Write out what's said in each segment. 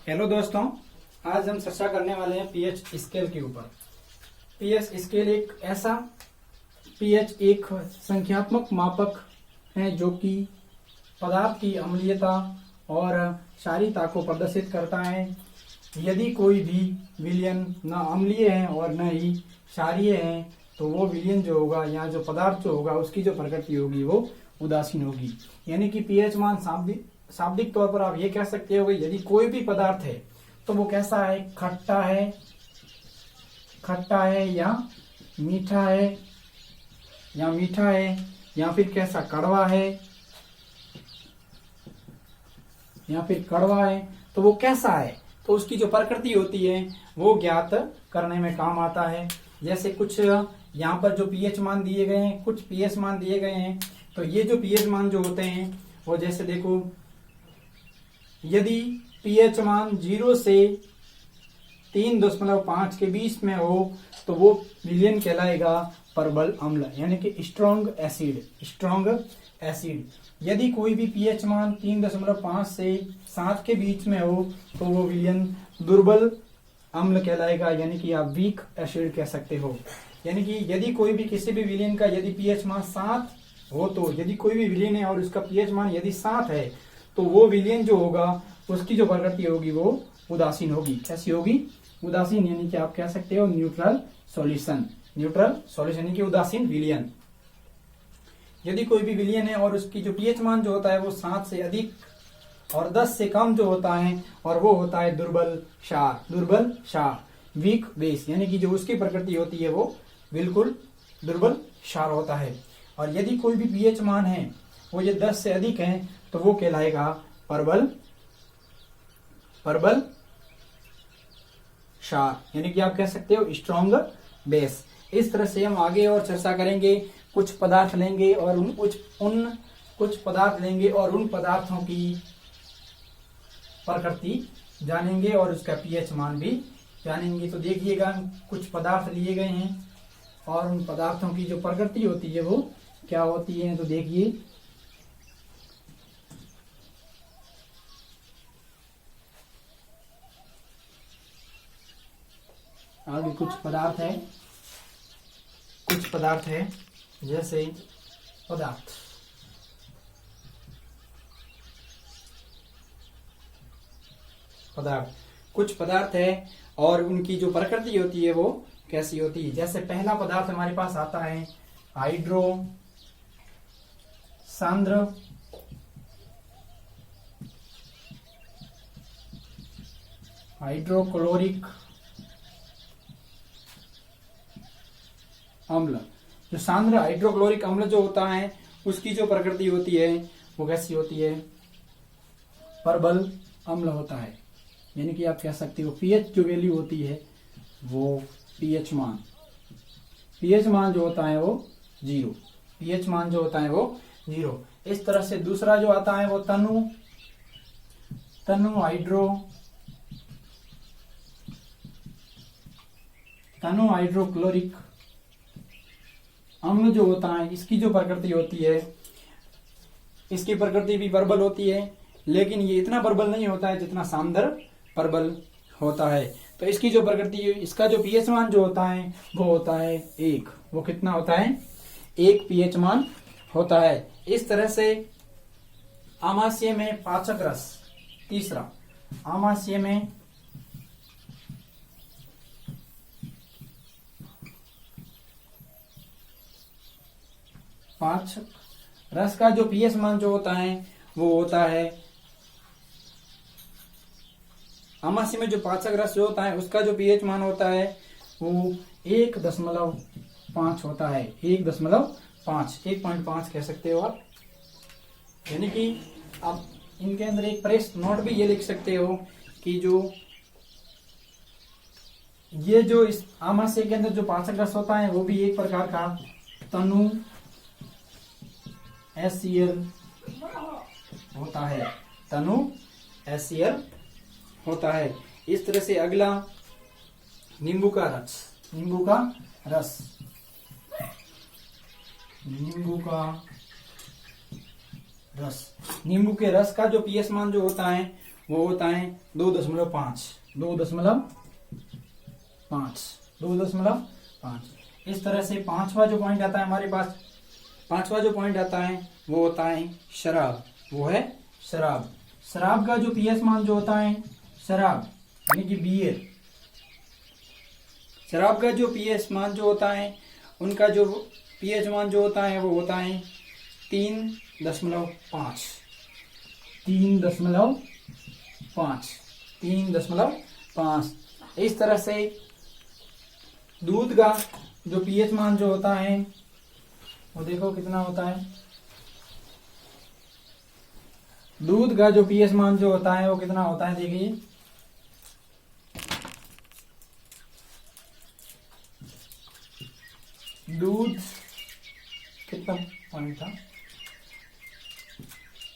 Hello दोस्तों, आज हम चर्चा करने वाले हैं पीएच स्केल के ऊपर। पीएच स्केल एक ऐसा पीएच एक संख्यात्मक मापक है जो कि पदार्थ की अम्लीयता और क्षारीयता को प्रदर्शित करता है। यदि कोई भी विलयन न अम्लीय है और न ही क्षारीय है तो वो विलयन जो होगा या जो पदार्थ जो होगा उसकी जो प्रकृति होगी वो उदासीन होगी। यानी कि पीएच मान शाब्दिक तौर पर आप ये कह सकते हो कि यदि कोई भी पदार्थ है तो वो कैसा है, खट्टा है या मीठा है या फिर कैसा कड़वा है तो वो कैसा है, तो उसकी जो प्रकृति होती है वो ज्ञात करने में काम आता है। जैसे कुछ यहाँ पर जो पीएच मान दिए गए हैं, कुछ पीएच मान दिए गए हैं, तो ये जो पीएच मान जो होते हैं वो जैसे देखो, यदि पीएच मान 0 से 3.5 के बीच में हो तो वो विलयन कहलाएगा प्रबल अम्ल, यानी कि स्ट्रॉन्ग एसिड। यदि कोई भी पीएच मान 3.5 से 7 के बीच में हो तो वो विलयन दुर्बल अम्ल कहलाएगा, यानी कि आप वीक एसिड कह सकते हो। यानी कि यदि कोई भी किसी भी विलयन का यदि पीएच मान 7 हो, तो यदि कोई भी विलयन है और उसका पीएच मान यदि 7 है तो वो विलयन जो होगा उसकी जो प्रकृति होगी वो उदासीन होगी। कैसी होगी? उदासीन, यानी कि आप कह सकते हो न्यूट्रल सॉल्यूशन यानी कि उदासीन विलयन। यदि कोई भी विलयन है और उसकी जो पीएच मान जो होता है वो 7 से अधिक और 10 से कम जो होता है और वो होता है दुर्बल क्षार, वीक बेस, यानी कि जो उसकी प्रकृति होती है वो बिल्कुल दुर्बल क्षार होता है। और यदि कोई भी पीएच मान है वो ये 10 से अधिक है तो वो कहलाएगा प्रबल क्षार, यानी कि आप कह सकते हो स्ट्रॉन्ग बेस। इस तरह से हम आगे और चर्चा करेंगे, कुछ पदार्थ लेंगे और उन पदार्थों की प्रकृति जानेंगे और उसका पीएच मान भी जानेंगे। तो देखिएगा, कुछ पदार्थ लिए गए हैं और उन पदार्थों की जो प्रकृति होती है वो क्या होती है। तो देखिए, आगे कुछ पदार्थ है जैसे कुछ पदार्थ है और उनकी जो प्रकृति होती है वो कैसी होती है। जैसे पहला पदार्थ हमारे पास आता है सांद्र हाइड्रोक्लोरिक अम्ल। जो सांद्र हाइड्रोक्लोरिक अम्ल जो होता है उसकी जो प्रकृति होती है वो कैसी होती है? प्रबल अम्ल होता है, यानी कि आप कह सकते हो पीएच जो वैल्यू होती है वो पीएच मान जो होता है वो 0, इस तरह से दूसरा जो आता है वो तनु हाइड्रोक्लोरिक अम्ल जो होता है, इसकी जो प्रकृति होती है, इसकी प्रकृति भी प्रबल होती है, लेकिन ये इतना प्रबल नहीं होता है जितना सांद्र प्रबल होता है। तो इसकी जो प्रकृति, इसका जो पीएच मान जो होता है वो होता है 1। वो कितना होता है? 1 पीएच मान होता है। इस तरह से आमाशय में पाचक रस, तीसरा आमाशय में पाचक रस का जो पीएच मान जो होता है वो होता है, आमाशय में जो पाचक रस जो होता है उसका जो पीएच मान होता है वो 1.5 होता है। 1.5 कह सकते हो आप। यानी कि आप इनके अंदर एक प्रेस नोट भी ये लिख सकते हो कि ये जो इस आमाशय के अंदर जो पाचक रस होता है वो भी एक प्रकार का तनु HCl होता है। इस तरह से अगला नींबू का रस नींबू के रस का जो पीएच मान जो होता है वो होता है 2.5, 2.5। इस तरह से पांचवा जो पॉइंट आता है हमारे पास, पांचवा जो पॉइंट आता है वो होता है शराब, वो है शराब। शराब का जो पीएच मान जो होता है, शराब यानी कि बियर, शराब का जो पीएच मान जो होता है, उनका जो पीएच मान जो होता है वो होता है 3.5, 3.5। इस तरह से दूध का जो पीएच मान जो होता है वो देखो कितना होता है। दूध का जो पीएच मान जो होता है वो कितना होता है, देखिए दूध कितना पॉइंट था,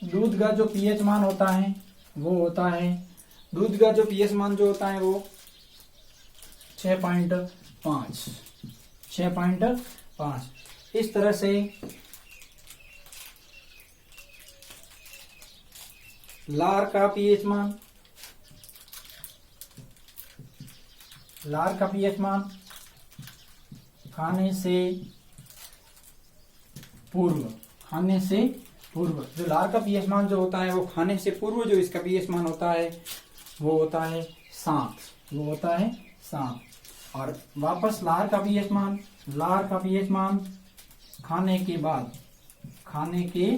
दूध का जो पीएच मान होता है वो होता है, दूध का जो पीएच मान जो होता है वो 6.5, 6.5। इस तरह से लार का पीएच मान, लार का पीएच मान खाने से पूर्व, खाने से पूर्व, जो लार का पीएच मान जो होता है वो खाने से पूर्व जो इसका पीएच मान होता है वो होता है 7, वो होता है 7। और वापस लार का पीएच मान, लार का पीएच मान खाने के बाद, खाने के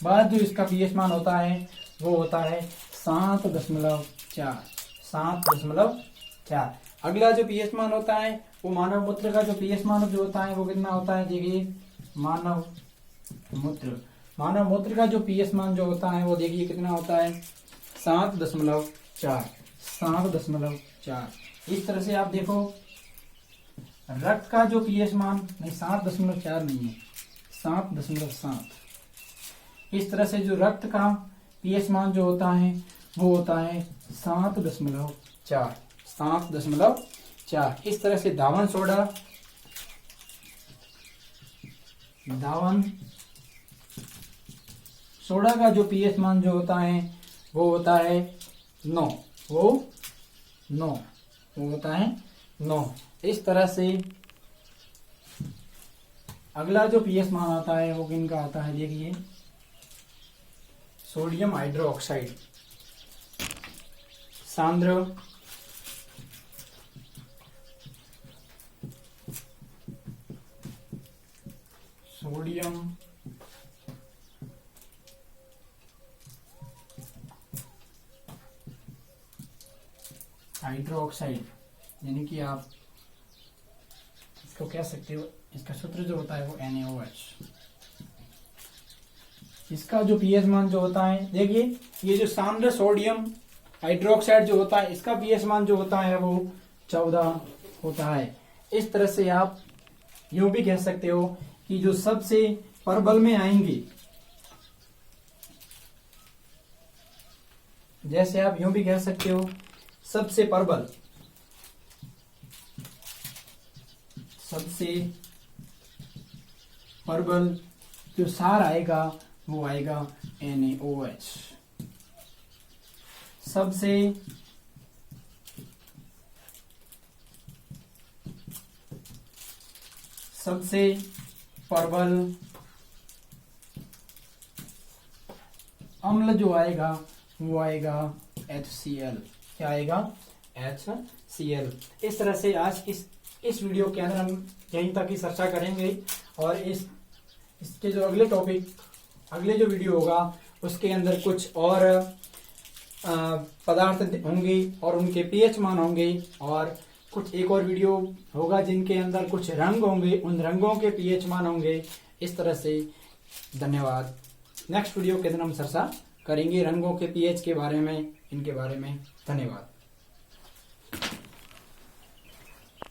बाद जो इसका पीएच मान होता है वो होता है 7.4, 7.4। अगला जो पीएच मान होता है वो मानव मूत्र का जो पीएच मान जो होता है वो कितना होता है, देखिए मानव मूत्र, मानव मूत्र का जो पीएच मान जो होता है वो देखिए कितना होता है 7.4, 7.4। इस तरह से आप देखो रक्त का जो पीएच मान, नहीं 7.4 नहीं है, 7.7। इस तरह से जो रक्त का पीएच मान जो होता है वो होता है 7.4, 7.4। इस तरह से धावन सोडा, धावन सोडा का जो पीएच मान जो होता है वो होता है 9, वो होता है 9। इस तरह से अगला जो पीएच मान आता है वो किनका आता है, देखिए सोडियम हाइड्रोक्साइड, सांद्र सोडियम हाइड्रोक्साइड, यानी कि आप इसको कह सकते हो, इसका सूत्र जो होता है वो NaOH। इसका जो पीएच मान जो होता है, देखिए ये जो सांद्र सोडियम हाइड्रोक्साइड जो होता है इसका पीएच मान जो होता है वो 14 होता है। इस तरह से आप यूं भी कह सकते हो कि जो सबसे प्रबल में आएंगे, जैसे आप यूं भी कह सकते हो सबसे प्रबल, सबसे प्रबल जो सार आएगा वो आएगा NaOH। सबसे प्रबल अम्ल जो आएगा वो आएगा HCl। क्या आएगा, HCl। इस तरह से आज इस वीडियो के अंदर हम यहीं तक की चर्चा करेंगे और इसके जो अगले टॉपिक, अगले जो वीडियो होगा उसके अंदर कुछ और पदार्थ होंगे और उनके पीएच मान होंगे, और कुछ एक और वीडियो होगा जिनके अंदर कुछ रंग होंगे, उन रंगों के पीएच मान होंगे। इस तरह से धन्यवाद। नेक्स्ट वीडियो के अंदर हम चर्चा करेंगे रंगों के पीएच के बारे में, इनके बारे में। धन्यवाद।